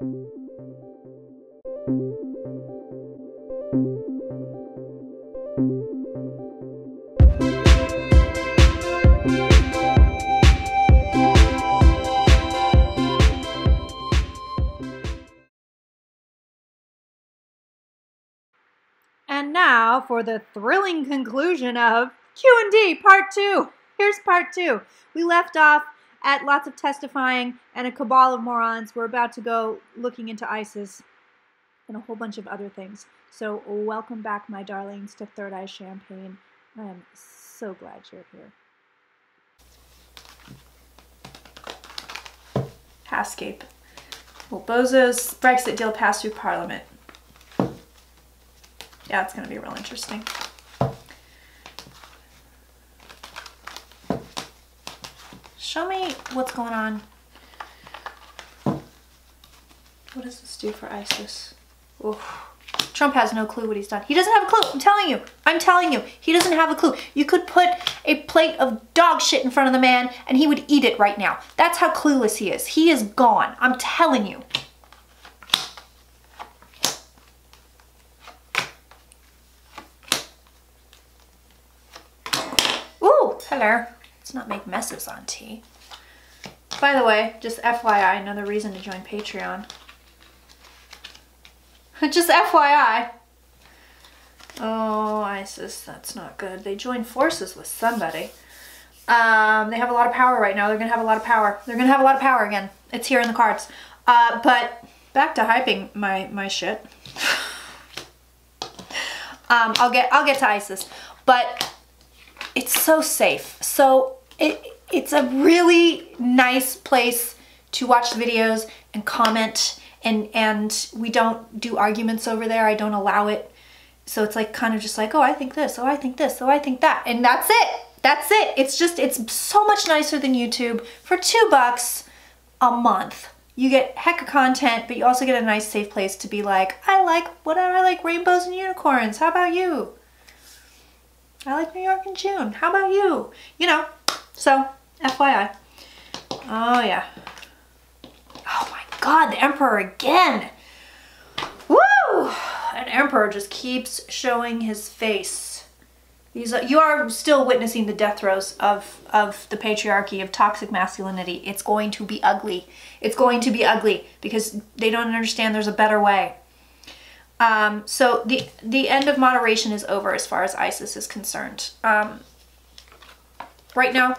And now for the thrilling conclusion of Q&D Part 2. Here's Part 2. We left off at lots of testifying and a cabal of morons. We're about to go looking into ISIS and a whole bunch of other things. So welcome back, my darlings, to Third Eye Champagne. I am so glad you're here. Halfscape. Will Bozo's Brexit deal pass through Parliament? Yeah, it's going to be real interesting. Show me what's going on. What does this do for ISIS? Oof. Trump has no clue what he's done. He doesn't have a clue. I'm telling you. I'm telling you. He doesn't have a clue. You could put a plate of dog shit in front of the man and he would eat it right now. That's how clueless he is. He is gone. I'm telling you. Hello. Let's not make messes on tea. By the way, just FYI, another reason to join Patreon. Just FYI. Oh, ISIS, that's not good. They joined forces with somebody. They have a lot of power right now. They're going to have a lot of power. They're going to have a lot of power again. It's here in the cards. But back to hyping my shit. I'll get to ISIS. But it's so safe. So it's a really nice place to watch the videos and comment, and we don't do arguments over there. I don't allow it. So it's like kind of just like, oh, I think this, oh, I think this, oh, I think that. And that's it. That's it. It's so much nicer than YouTube. For $2 a month, you get heck of content, but you also get a nice safe place to be like, I like whatever, I like rainbows and unicorns. How about you? I like New York in June. How about you? You know, so FYI. Oh, yeah. Oh my God, the Emperor again. Woo! An Emperor just keeps showing his face. You are still witnessing the death throes of the patriarchy, of toxic masculinity. It's going to be ugly. It's going to be ugly because they don't understand there's a better way. So the end of moderation is over as far as ISIS is concerned. Right now,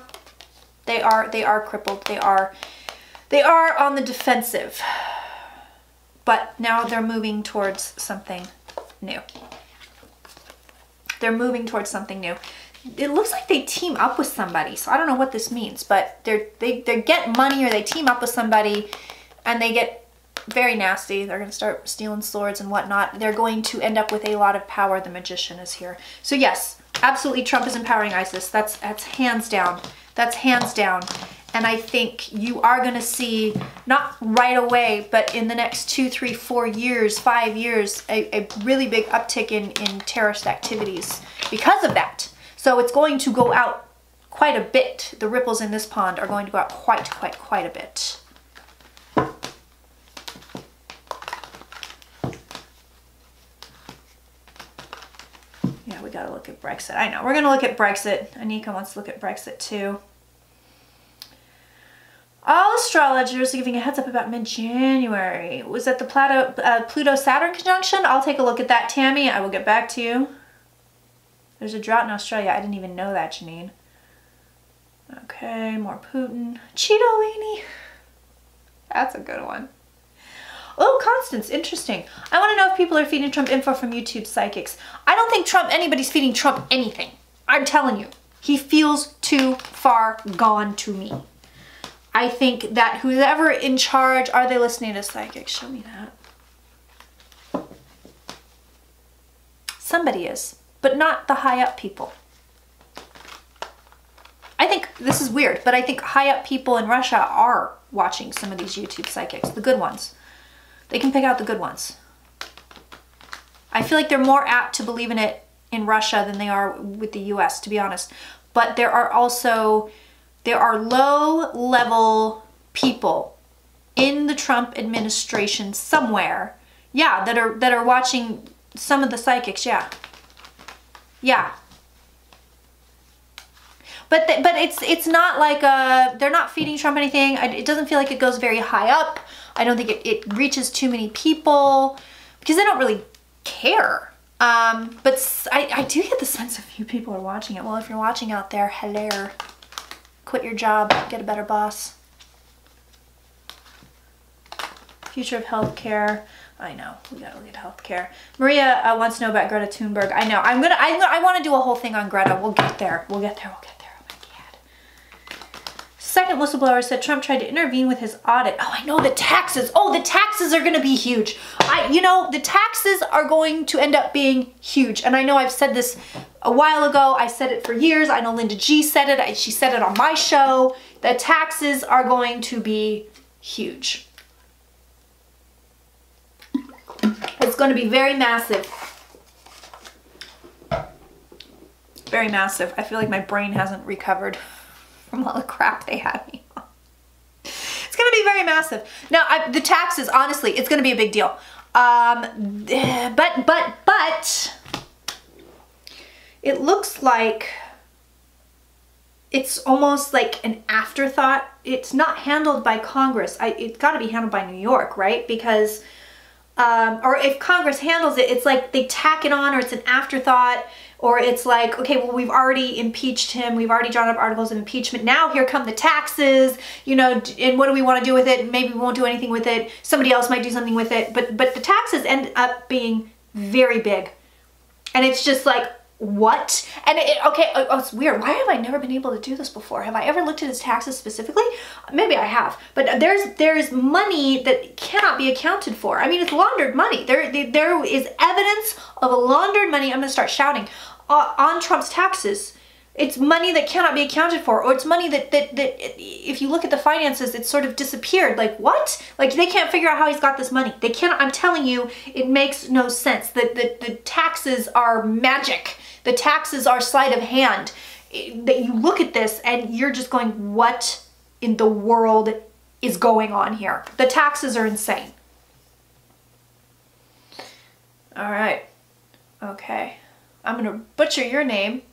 they are crippled. They are on the defensive. But now they're moving towards something new. They're moving towards something new. It looks like they team up with somebody, so I don't know what this means, but they get money or they team up with somebody and they get very nasty. They're going to start stealing swords and whatnot. They're going to end up with a lot of power. The magician is here. So yes, absolutely Trump is empowering ISIS. That's hands down. That's hands down. And I think you are going to see, not right away, but in the next 2, 3, 4 years, 5 years, a really big uptick in terrorist activities because of that. So it's going to go out quite a bit. The ripples in this pond are going to go out quite a bit. Yeah, we gotta look at Brexit. I know, we're gonna look at Brexit. Anika wants to look at Brexit too. All astrologers are giving a heads up about mid-January. Was that the Pluto-Saturn conjunction? I'll take a look at that, Tammy. I will get back to you. There's a drought in Australia. I didn't even know that, Janine. Okay, more Putin. Cheeto-weenie. That's a good one. Oh, Constance, interesting. I want to know if people are feeding Trump info from YouTube psychics. I don't think anybody's feeding Trump anything. I'm telling you. He feels too far gone to me. I think that whoever in charge, are they listening to psychics? Show me that. Somebody is, but not the high up people. I think this is weird, but I think high up people in Russia are watching some of these YouTube psychics, the good ones. They can pick out the good ones. I feel like they're more apt to believe in it in Russia than they are with the US, to be honest. But there are low level people in the Trump administration somewhere. Yeah, that are watching some of the psychics, yeah. Yeah. But it's not like they're not feeding Trump anything. It doesn't feel like it goes very high up. I don't think it reaches too many people because they don't really care. But I do get the sense a few people are watching it. Well, if you're watching out there, hello. Quit your job, get a better boss. Future of healthcare. I know, we gotta look at healthcare. Maria wants to know about Greta Thunberg. I know, I want to do a whole thing on Greta. We'll get there, we'll get there. Oh my God. Second whistleblower said Trump tried to intervene with his audit. Oh, I know, the taxes. Oh, the taxes are gonna be huge. You know, the taxes are going to end up being huge. And I know I've said this a while ago. I said it for years. I know Linda G said it. She said it on my show. The taxes are going to be huge. It's going to be very massive. Very massive. I feel like my brain hasn't recovered from all the crap they had me on. It's going to be very massive. Now, the taxes, honestly, it's going to be a big deal. But it looks like it's almost like an afterthought. It's not handled by Congress. It's got to be handled by New York, right? Because or if Congress handles it, it's like they tack it on, or it's an afterthought, or it's like, okay, well, we've already impeached him. We've already drawn up articles of impeachment. Now here come the taxes, you know, and what do we want to do with it? Maybe we won't do anything with it. Somebody else might do something with it. But the taxes end up being very big. And it's just like, what? And it's weird. Why have I never been able to do this before? Have I ever looked at his taxes specifically? Maybe I have, but there's money that cannot be accounted for. I mean, it's laundered money. There is evidence of a laundered money. I'm gonna start shouting on Trump's taxes. It's money that cannot be accounted for, or it's money that if you look at the finances, it's sort of disappeared. Like, what? Like, they can't figure out how he's got this money. They cannot. I'm telling you, it makes no sense. The taxes are magic. The taxes are sleight of hand. That you look at this and you're just going, what in the world is going on here? The taxes are insane. All right. Okay. I'm going to butcher your name.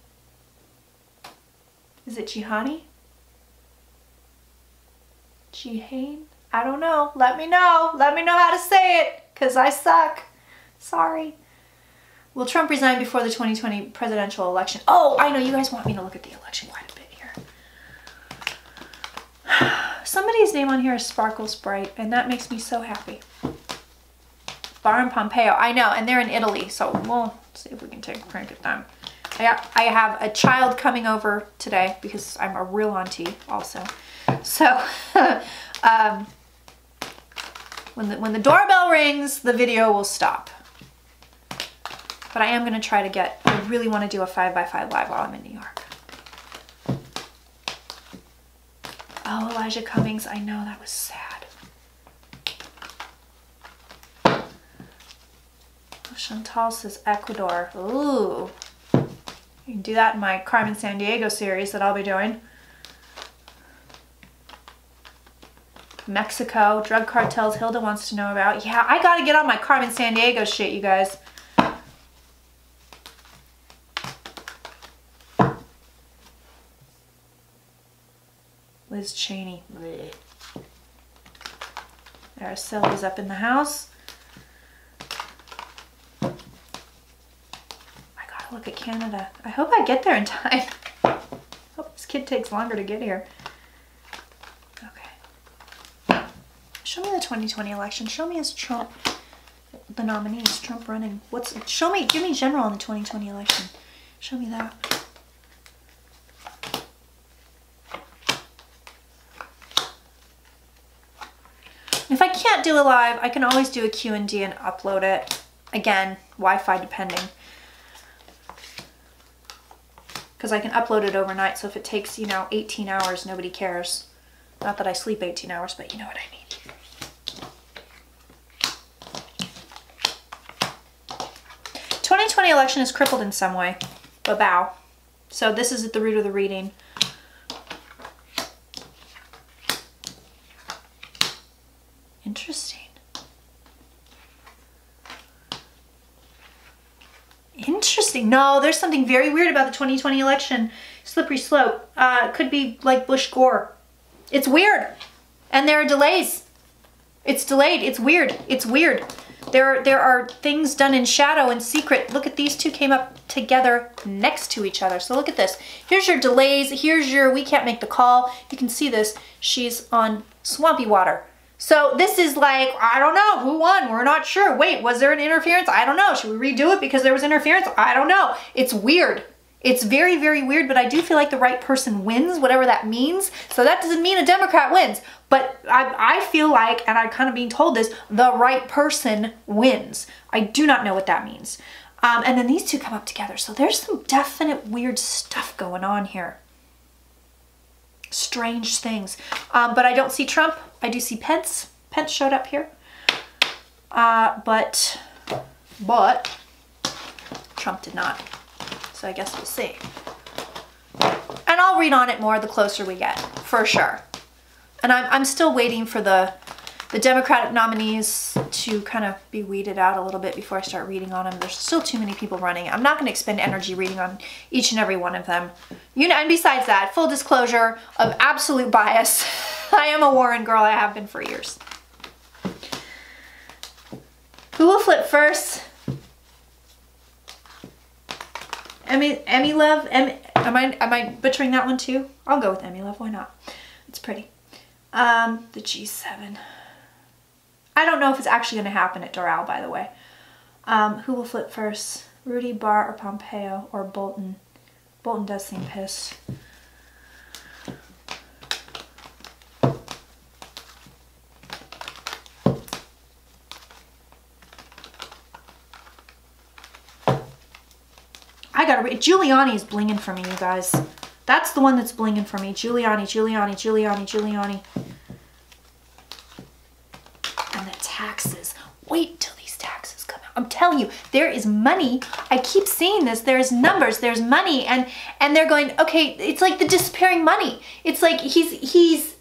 Is it Jihani? Jihane? I don't know. Let me know. Let me know how to say it, because I suck. Sorry. Will Trump resign before the 2020 presidential election? Oh, I know. You guys want me to look at the election quite a bit here. Somebody's name on here is Sparkle Sprite, and that makes me so happy. Bar in Pompeo. I know, and they're in Italy, so we'll see if we can take a crank at them. I have a child coming over today because I'm a real auntie also. So when the doorbell rings, the video will stop. But I am going to try to get, I really want to do a 5x5 live while I'm in New York. Oh, Elijah Cummings, I know, that was sad. Oh, Chantal says Ecuador. Ooh. You can do that in my Carmen Sandiego series that I'll be doing. Mexico, drug cartels Hilda wants to know about. Yeah, I gotta get on my Carmen Sandiego shit, you guys. Liz Cheney. Blech. Araceli's up in the house. Look at Canada. I hope I get there in time. Hope this kid takes longer to get here. Okay. Show me the 2020 election. Show me as Trump, the nominees, Trump running. Show me, give me general on the 2020 election. Show me that. If I can't do a live, I can always do a Q&D and upload it. Again, Wi-Fi depending. Because I can upload it overnight, so if it takes, 18 hours, nobody cares. Not that I sleep 18 hours, but you know what I mean. 2020 election is crippled in some way. Ba-bow. So this is at the root of the reading. Interesting. Interesting. No, there's something very weird about the 2020 election. Slippery slope. Could be like Bush Gore. It's weird. And there are delays. It's delayed. It's weird. It's weird. There are things done in shadow and secret. Look at these two came up together next to each other. So look at this. Here's your delays. Here's your we can't make the call. You can see this. She's on swampy water. So this is like, I don't know, who won? We're not sure. Wait, was there an interference? I don't know. Should we redo it because there was interference? I don't know. It's weird. It's very, very weird, but I do feel like the right person wins, whatever that means. So that doesn't mean a Democrat wins, but I feel like, and I'm kind of being told this, the right person wins. I do not know what that means. And then these two come up together. So there's some definite weird stuff going on here. Strange things. But I don't see Trump. I do see Pence. Pence showed up here. But Trump did not. So I guess we'll see. And I'll read on it more the closer we get, for sure. And I'm still waiting for the Democratic nominees to kind of be weeded out a little bit before I start reading on them. There's still too many people running. I'm not going to expend energy reading on each and every one of them. You know, and besides that, full disclosure of absolute bias, I am a Warren girl. I have been for years. Who will flip first? Emmy Love? Am I butchering that one too? I'll go with Emmy Love. Why not? It's pretty. The G7. I don't know if it's actually going to happen at Doral, by the way. Who will flip first? Rudy, Barr, or Pompeo, or Bolton? Bolton does seem pissed. I gotta read. Giuliani is blinging for me, you guys. That's the one that's blinging for me. Giuliani, Giuliani, Giuliani, Giuliani. And the taxes. Wait till these taxes come out. I'm telling you, there is money. I keep seeing this. There's numbers. There's money. And they're going, okay, it's like the disappearing money. It's like he's,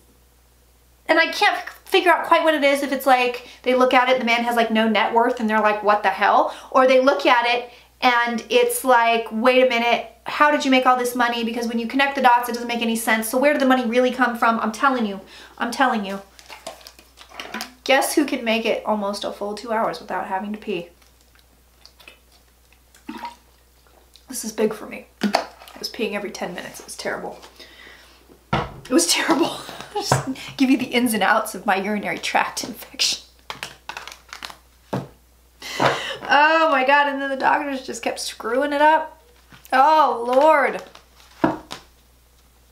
and I can't figure out quite what it is. If it's like they look at it, the man has like no net worth and they're like, what the hell? Or they look at it and it's like, wait a minute, how did you make all this money? Because when you connect the dots, it doesn't make any sense. So where did the money really come from? I'm telling you. I'm telling you. Guess who can make it almost a full 2 hours without having to pee? This is big for me. I was peeing every 10 minutes. It was terrible. It was terrible. Just give you the ins and outs of my urinary tract infection. Oh my God, and then the doctors just kept screwing it up. Oh Lord.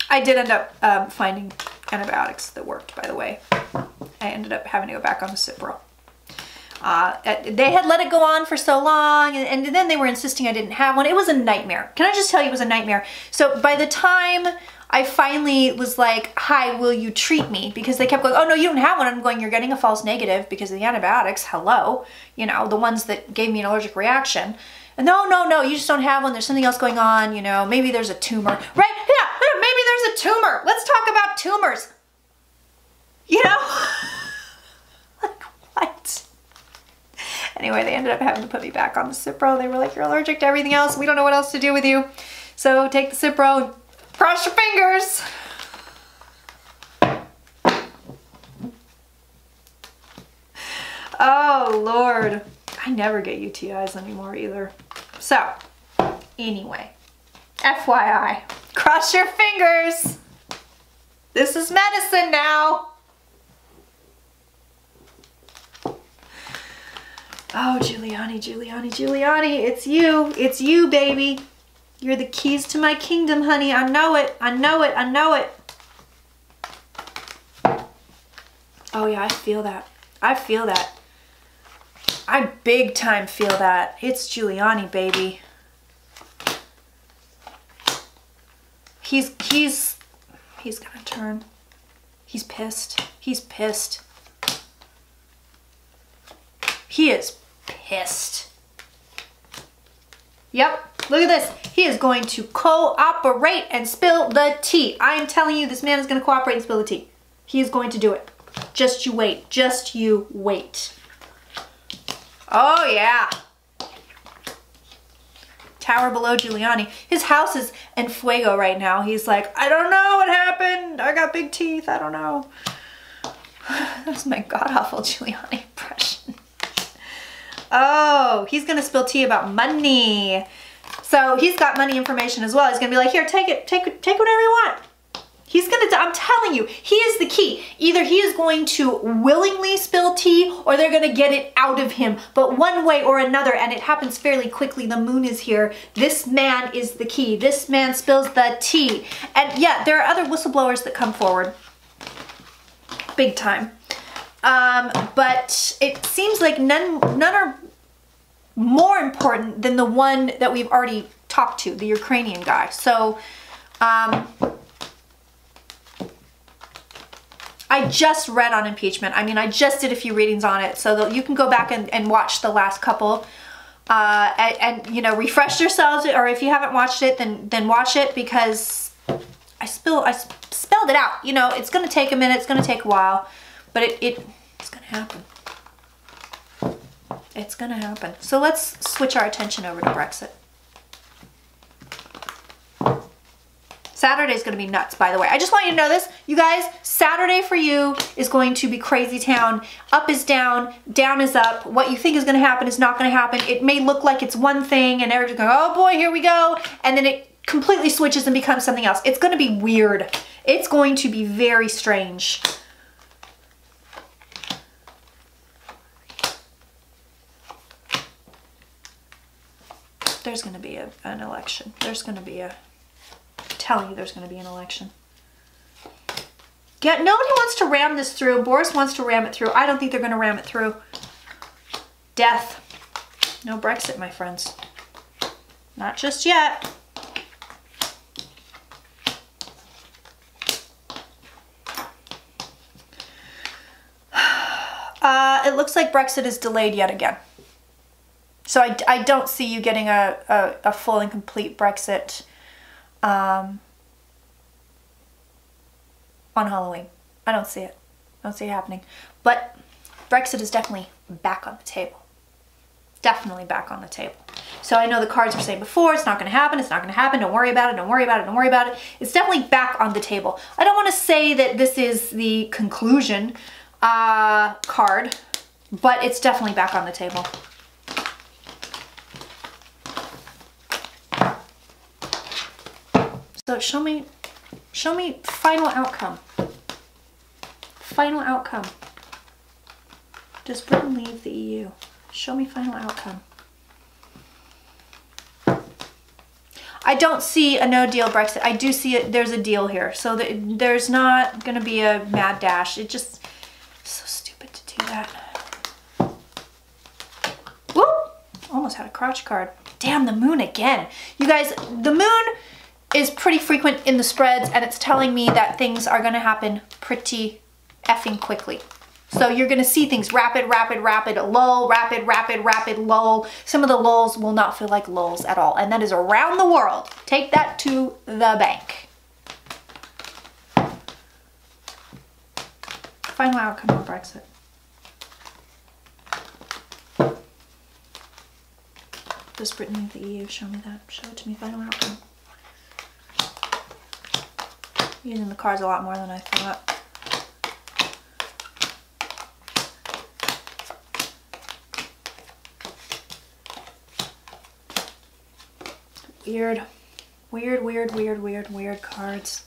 I did end up finding antibiotics that worked, by the way. I ended up having to go back on the Cipro. They had let it go on for so long, and then they were insisting I didn't have one. It was a nightmare. Can I just tell you, it was a nightmare. So by the time I finally was like, hi, will you treat me? Because they kept going, oh no, you don't have one. I'm going, you're getting a false negative because of the antibiotics. Hello. You know, the ones that gave me an allergic reaction. And no, you just don't have one. There's something else going on. You know, maybe there's a tumor. Right? Yeah, maybe there's a tumor. Let's talk about tumors. You know? Like, what? Anyway, they ended up having to put me back on the Cipro. They were like, you're allergic to everything else. We don't know what else to do with you. So take the Cipro and cross your fingers. Oh, Lord. I never get UTIs anymore either. So, anyway, FYI, cross your fingers. This is medicine now. Oh, Giuliani, Giuliani, Giuliani, it's you. It's you, baby. You're the keys to my kingdom, honey. I know it. I know it. I know it. Oh, yeah, I feel that. I feel that. I big time feel that. It's Giuliani, baby. He's gonna turn. He's pissed. He's pissed. He is pissed. Yep, look at this. He is going to cooperate and spill the tea. I am telling you, this man is going to cooperate and spill the tea. He is going to do it. Just you wait. Just you wait. Oh, yeah. Tower below Giuliani. His house is en fuego right now. He's like, I don't know what happened. I got big teeth. I don't know. That's my god-awful Giuliani impression. Oh, he's going to spill tea about money. So he's got money information as well. He's going to be like, here, take it. Take whatever you want. He's going to, I'm telling you, he is the key. Either he is going to willingly spill tea or they're going to get it out of him. But one way or another, and it happens fairly quickly, the moon is here. This man is the key. This man spills the tea. And yeah, there are other whistleblowers that come forward. Big time. But it seems like none are more important than the one that we've already talked to, the Ukrainian guy. So, I just read on impeachment. I mean, I just did a few readings on it, so that you can go back and watch the last couple, and you know, refresh yourselves. Or if you haven't watched it, then watch it, because I spelled it out. You know, it's going to take a minute. It's going to take a while, but it's going to happen. It's going to happen. So let's switch our attention over to Brexit. Saturday is going to be nuts, by the way. I just want you to know this, you guys. Saturday for you is going to be crazy town. Up is down, down is up. What you think is going to happen is not going to happen. It may look like it's one thing and everybody's going, oh boy, here we go. And then it completely switches and becomes something else. It's going to be weird. It's going to be very strange. There's going to be an election. There's going to be a... telling you there's going to be an election. Nobody wants to ram this through. Boris wants to ram it through. I don't think they're going to ram it through. Death. No Brexit, my friends. Not just yet. It looks like Brexit is delayed yet again. So I don't see you getting a full and complete Brexit on Halloween. I don't see it. I don't see it happening. But Brexit is definitely back on the table. Definitely back on the table. So I know the cards were saying before, it's not going to happen, it's not going to happen, don't worry about it, don't worry about it, don't worry about it. It's definitely back on the table. I don't want to say that this is the conclusion card, but it's definitely back on the table. So show me final outcome. Final outcome. Does Britain leave the EU? Show me final outcome. I don't see a no deal Brexit. I do see it. There's a deal here. So there's not going to be a mad dash. It just, so stupid to do that. Whoop! Almost had a crotch card. Damn, the moon again. You guys, the moon is pretty frequent in the spreads, and it's telling me that things are going to happen pretty effing quickly. So you're going to see things rapid, rapid, rapid, lull, rapid, rapid, rapid, lull. Some of the lulls will not feel like lulls at all, and that is around the world. Take that to the bank. Final outcome on Brexit. Does Britain leave the EU? Show me that. Show it to me. Final outcome. Using the cards a lot more than I thought. Weird. Weird, weird, weird, weird, weird cards.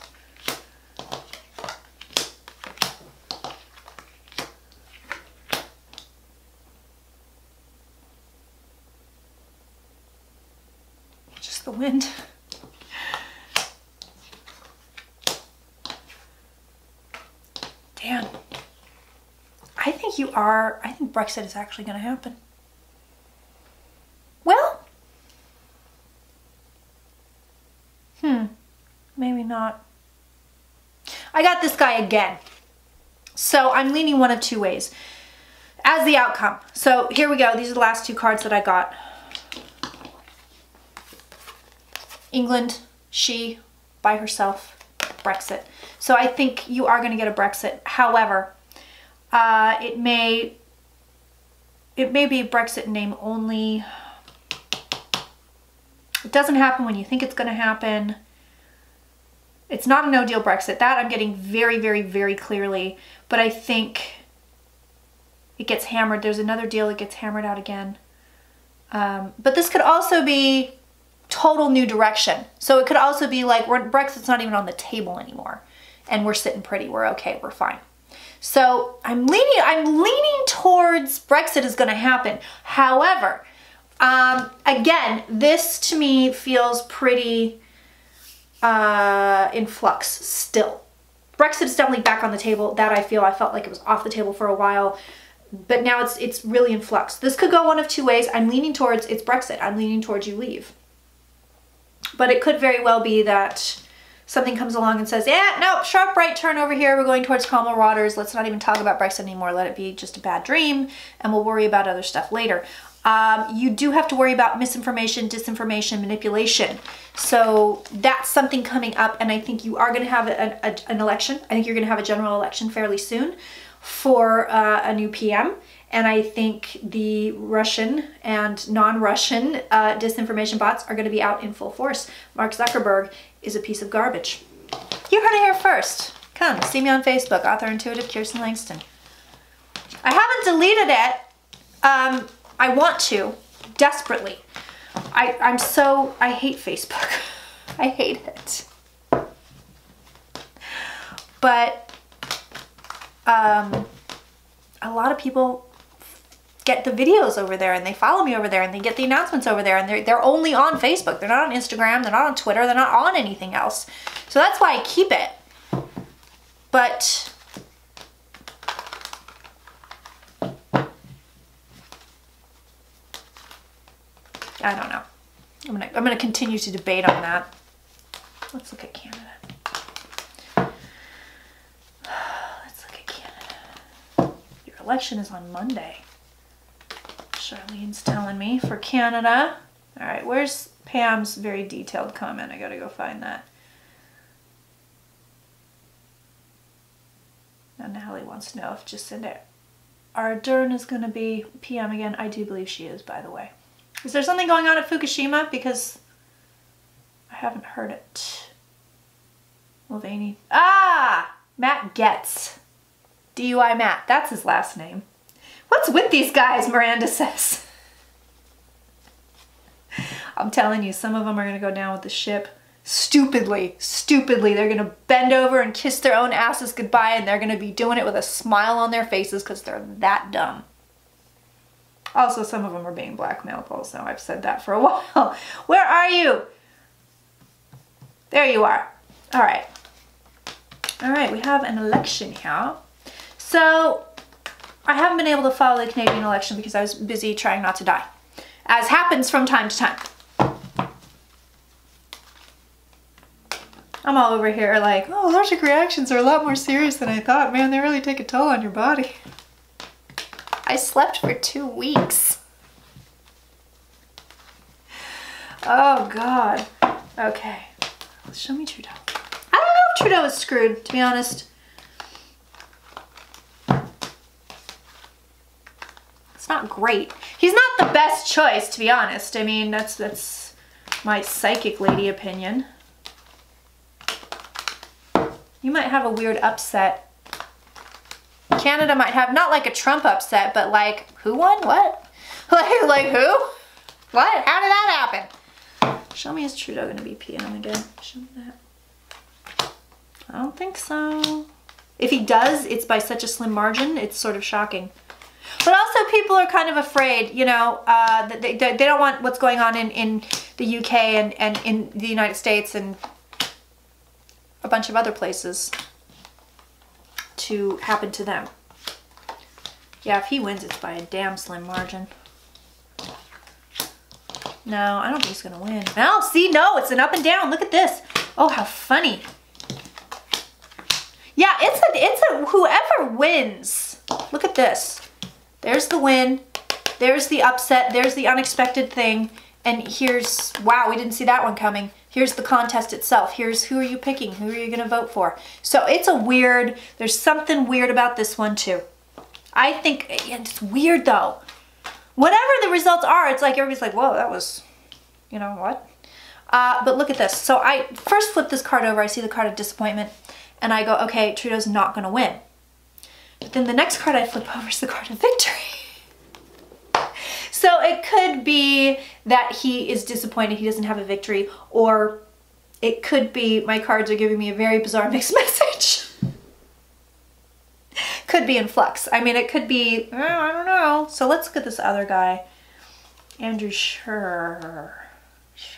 Just the wind. Dan, I think Brexit is actually going to happen. Well, maybe not. I got this guy again. So I'm leaning one of two ways as the outcome. So here we go. These are the last two cards that I got. England, she, by herself, Brexit. So I think you are going to get a Brexit. However, It may be Brexit in name only. It doesn't happen when you think it's going to happen. It's not a no-deal Brexit. That I'm getting very, very, very clearly. But I think it gets hammered. There's another deal that gets hammered out again. But this could also be total new direction. So it could also be like Brexit's not even on the table anymore. And we're sitting pretty. We're okay. We're fine. So I'm leaning towards Brexit is going to happen. However, again, this to me feels pretty in flux still. Brexit is definitely back on the table. That I felt like it was off the table for a while, but now it's really in flux. This could go one of two ways. I'm leaning towards it's Brexit. I'm leaning towards you leave. But it could very well be that something comes along and says, yeah, no, sharp right turn over here. We're going towards calmer waters. Let's not even talk about Brexit anymore. Let it be just a bad dream, and we'll worry about other stuff later. You do have to worry about misinformation, disinformation, manipulation. So that's something coming up, and I think you are going to have an election. I think you're going to have a general election fairly soon for a new PM. And I think the Russian and non-Russian disinformation bots are going to be out in full force. Mark Zuckerberg is a piece of garbage. You heard it here first. Come, see me on Facebook, Author Intuitive Kirsten Langston. I haven't deleted it. I want to, desperately. I hate Facebook. I hate it. But a lot of people get the videos over there and they follow me over there and they get the announcements over there, and they're only on Facebook. They're not on Instagram, they're not on Twitter, they're not on anything else. So that's why I keep it. But I don't know. I'm gonna continue to debate on that. Let's look at Canada. Let's look at Canada. Your election is on Monday. Charlene's telling me for Canada. All right, where's Pam's very detailed comment? I gotta go find that. Now Natalie wants to know if Jacinda Ardern is gonna be PM again. I do believe she is, by the way. Is there something going on at Fukushima? Because I haven't heard it. Mulvaney. Ah! Matt Getz. DUI Matt. That's his last name. What's with these guys, Miranda says. I'm telling you, some of them are going to go down with the ship. Stupidly. They're going to bend over and kiss their own asses goodbye, and they're going to be doing it with a smile on their faces because they're that dumb. Also, some of them are being blackmailed also. I've said that for a while. Where are you? There you are. All right. All right, we have an election here. So I haven't been able to follow the Canadian election because I was busy trying not to die, as happens from time to time. I'm all over here like, oh, allergic reactions are a lot more serious than I thought. Man, they really take a toll on your body. I slept for 2 weeks. Oh, God. Okay. Show me Trudeau. I don't know if Trudeau is screwed, to be honest. It's not great. He's not the best choice, to be honest. I mean, that's my psychic lady opinion. You might have a weird upset. Canada might have, not like a Trump upset, but like, who won? What? Like who? What? How did that happen? Show me, is Trudeau going to be PM again? Show me that. I don't think so. If he does, it's by such a slim margin, it's sort of shocking. But also people are kind of afraid, you know, that they don't want what's going on in the UK and in the United States and a bunch of other places to happen to them. Yeah, if he wins, it's by a damn slim margin. No, I don't think he's gonna win. No, see, no, it's an up and down. Look at this. Oh, how funny. Yeah, it's a whoever wins. Look at this. There's the win. There's the upset. There's the unexpected thing. And here's, wow, we didn't see that one coming. Here's the contest itself. Here's who are you picking? Who are you going to vote for? So it's a weird, there's something weird about this one too. I think, and it's weird though. Whatever the results are, it's like everybody's like, whoa, that was, you know what? But look at this. So I first flip this card over. I see the card of disappointment. And I go, okay, Trudeau's not going to win. But then the next card I flip over is the card of victory. So it could be that he is disappointed he doesn't have a victory, or it could be my cards are giving me a very bizarre mixed message. Could be in flux. I mean, it could be, I don't know. So let's look at this other guy. Andrew, sure.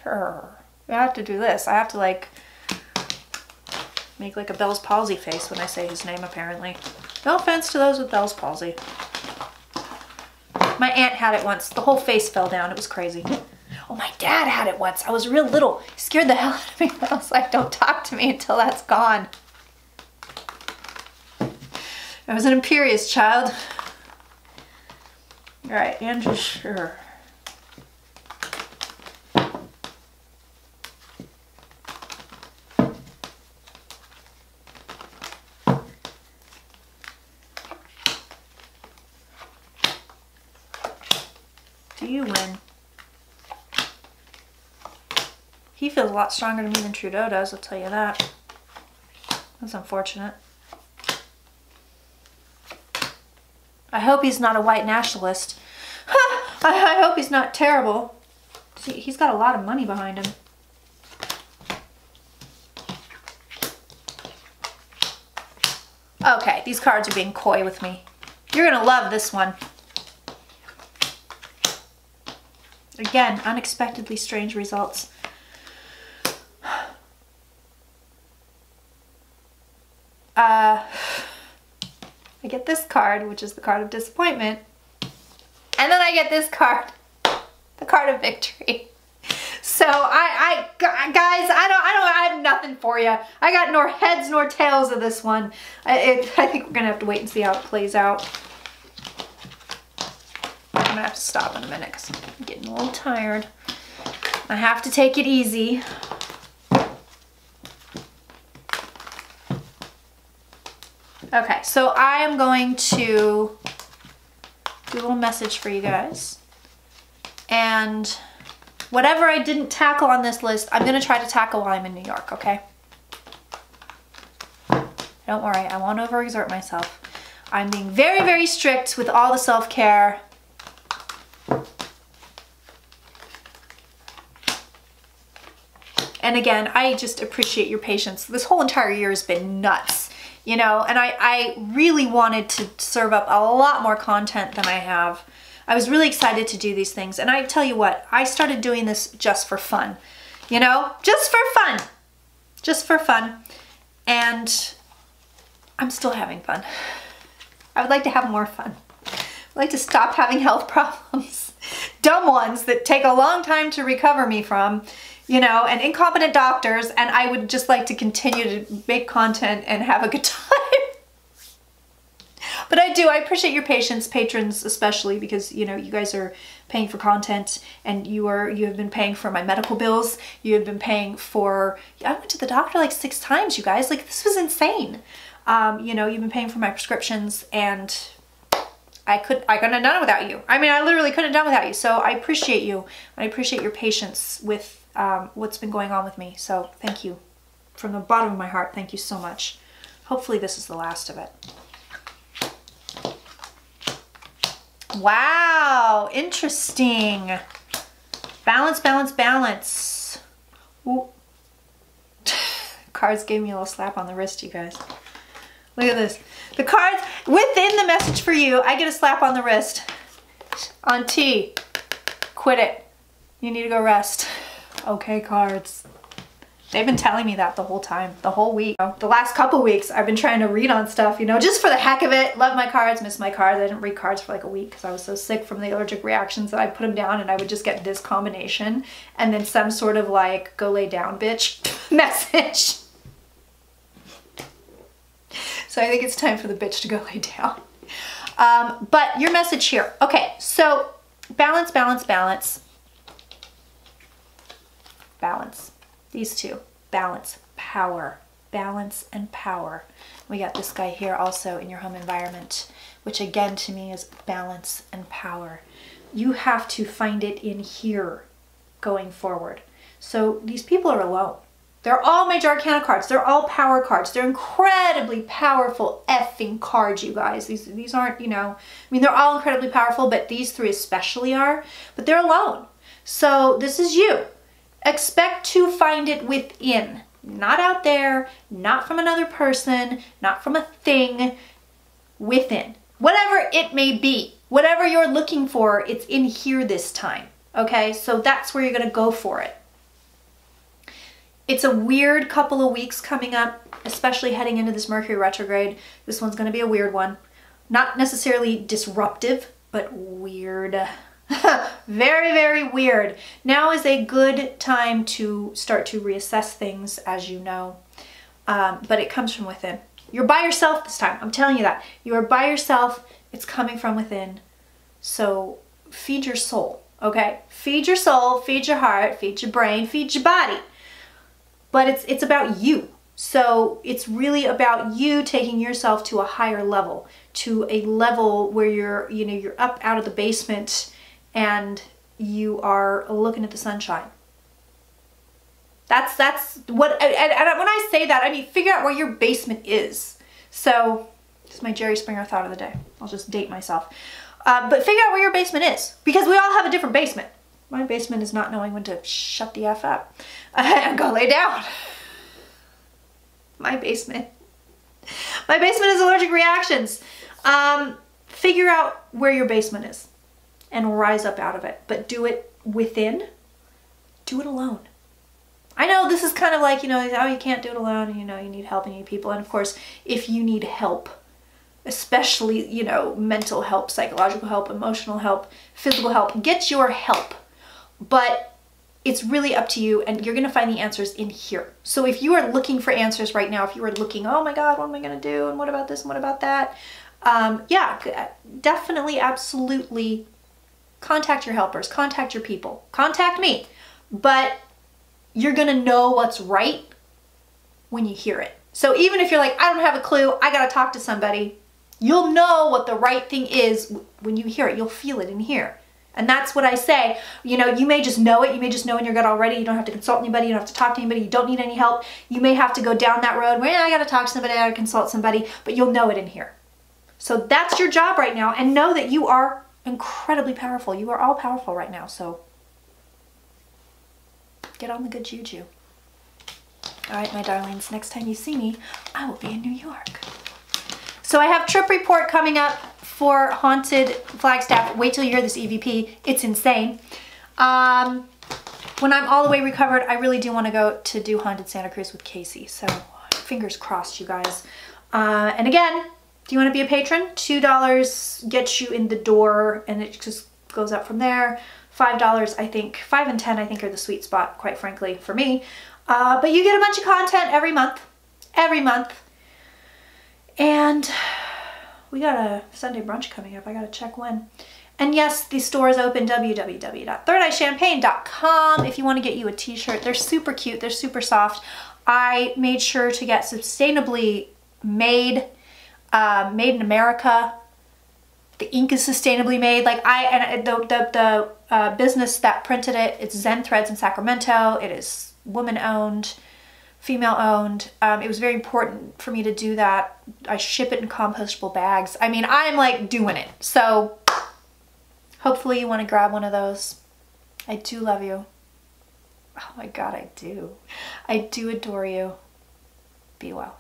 I have to do this. I have to like make like a Bell's palsy face when I say his name, apparently. No offense to those with Bell's palsy. My aunt had it once. The whole face fell down. It was crazy. Oh, my dad had it once. I was real little. He scared the hell out of me. I was like, don't talk to me until that's gone. I was an imperious child. All right, Andrew, sure. Do you win? He feels a lot stronger to me than Trudeau does, I'll tell you that. That's unfortunate. I hope he's not a white nationalist. I hope he's not terrible. See, he's got a lot of money behind him. Okay, these cards are being coy with me. You're gonna love this one. Again, unexpectedly strange results. I get this card, which is the card of disappointment. And then I get this card, the card of victory. So guys, I have nothing for you. I got nor heads nor tails of this one. I think we're gonna have to wait and see how it plays out. I'm gonna have to stop in a minute because I'm getting a little tired. I have to take it easy. Okay, so I am going to do a little message for you guys. And whatever I didn't tackle on this list, I'm going to try to tackle while I'm in New York, okay? Don't worry, I won't overexert myself. I'm being very, very strict with all the self-care. And again, I just appreciate your patience. This whole entire year has been nuts. You know, and I really wanted to serve up a lot more content than I have. I was really excited to do these things. And I tell you what, I started doing this just for fun. You know, just for fun. Just for fun. And I'm still having fun. I would like to have more fun. I'd like to stop having health problems. Dumb ones that take a long time to recover me from. You know, and incompetent doctors, and I would just like to continue to make content and have a good time. But I appreciate your patience, patrons especially, because, you know, you guys are paying for content, and you have been paying for my medical bills. You have been paying for, I went to the doctor like 6 times, you guys. Like, this was insane. You know, you've been paying for my prescriptions, and I couldn't have done it without you. I mean, I literally couldn't have done it without you. So I appreciate you. I appreciate your patience with what's been going on with me. So thank you. From the bottom of my heart, thank you so much. Hopefully this is the last of it. Wow, interesting. Balance, balance, balance. Ooh. Cards gave me a little slap on the wrist, you guys. Look at this. The cards, within the message for you, I get a slap on the wrist. On T. Quit it. You need to go rest. Okay, cards. They've been telling me that the whole time, the whole week. The last couple weeks, I've been trying to read on stuff, you know, just for the heck of it. Love my cards, miss my cards. I didn't read cards for like a week because I was so sick from the allergic reactions that I put them down, and I would just get this combination and then some sort of like, go lay down, bitch message. So I think it's time for the bitch to go lay down. But your message here. Okay, so balance, balance, balance. Balance. These two. Balance. Power. balance and power. We got this guy here also in your home environment, which again to me is balance and power. You have to find it in here going forward. So these people are alone. They're all major arcana cards. They're all power cards. They're incredibly powerful effing cards, you guys. These aren't, you know, I mean, they're all incredibly powerful, but these three especially are, but they're alone. So this is you. Expect to find it within, not out there, not from another person, not from a thing, within. Whatever it may be, whatever you're looking for, it's in here this time. Okay, so that's where you're gonna go for it. It's a weird couple of weeks coming up, especially heading into this Mercury retrograde. This one's gonna be a weird one. Not necessarily disruptive, but weird. Very, very weird. Now is a good time to start to reassess things, as you know, but it comes from within. You're by yourself this time, I'm telling you that. You are by yourself, it's coming from within. So feed your soul, okay? Feed your soul, feed your heart, feed your brain, feed your body. But it's about you. So it's really about you taking yourself to a higher level, to a level where you're up out of the basement and you are looking at the sunshine. That's what, and when I say that, I mean, figure out where your basement is. So this is my Jerry Springer thought of the day. I'll just date myself. But figure out where your basement is, because we all have a different basement. My basement is not knowing when to shut the F up and go lay down. My basement is allergic reactions. Figure out where your basement is and rise up out of it, but do it within. Do it alone. I know this is kind of like, you know, oh, you can't do it alone, you know, you need help, you need people. And of course, if you need help, especially, you know, mental help, psychological help, emotional help, physical help, get your help. But it's really up to you, and you're going to find the answers in here. So if you are looking for answers right now, if you are looking, oh my God, what am I going to do? And what about this? And what about that? Yeah, definitely, absolutely contact your helpers, contact your people, contact me. But you're going to know what's right when you hear it. So even if you're like, I don't have a clue, I got to talk to somebody, you'll know what the right thing is when you hear it. You'll feel it in here. And that's what I say. You know, you may just know it. You may just know in your gut already. You don't have to consult anybody. You don't have to talk to anybody. You don't need any help. You may have to go down that road where, yeah, I got to talk to somebody, I got to consult somebody, but you'll know it in here. So that's your job right now. And know that you are incredibly powerful. You are all powerful right now. So get on the good juju. All right, my darlings, next time you see me, I will be in New York. So I have trip report coming up for Haunted Flagstaff. Wait till you hear this EVP. It's insane. When I'm all the way recovered, I really do want to go to do Haunted Santa Cruz with Casey. So fingers crossed, you guys. And again, do you want to be a patron? $2 gets you in the door, and it just goes up from there. $5, I think, 5 and 10, I think, are the sweet spot, quite frankly, for me. But you get a bunch of content every month. And we got a Sunday brunch coming up. I gotta check when. And yes, the store is open, www.thirdeyechampagne.com, if you want to get you a t-shirt. They're super cute. They're super soft. I made sure to get sustainably made, made in America. The ink is sustainably made. Like the business that printed it, it's Zen Threads in Sacramento. It is woman-owned, female-owned. It was very important for me to do that. I ship it in compostable bags. I mean, I'm like doing it. So hopefully you want to grab one of those. I do love you. Oh my God, I do. I do adore you. Be well.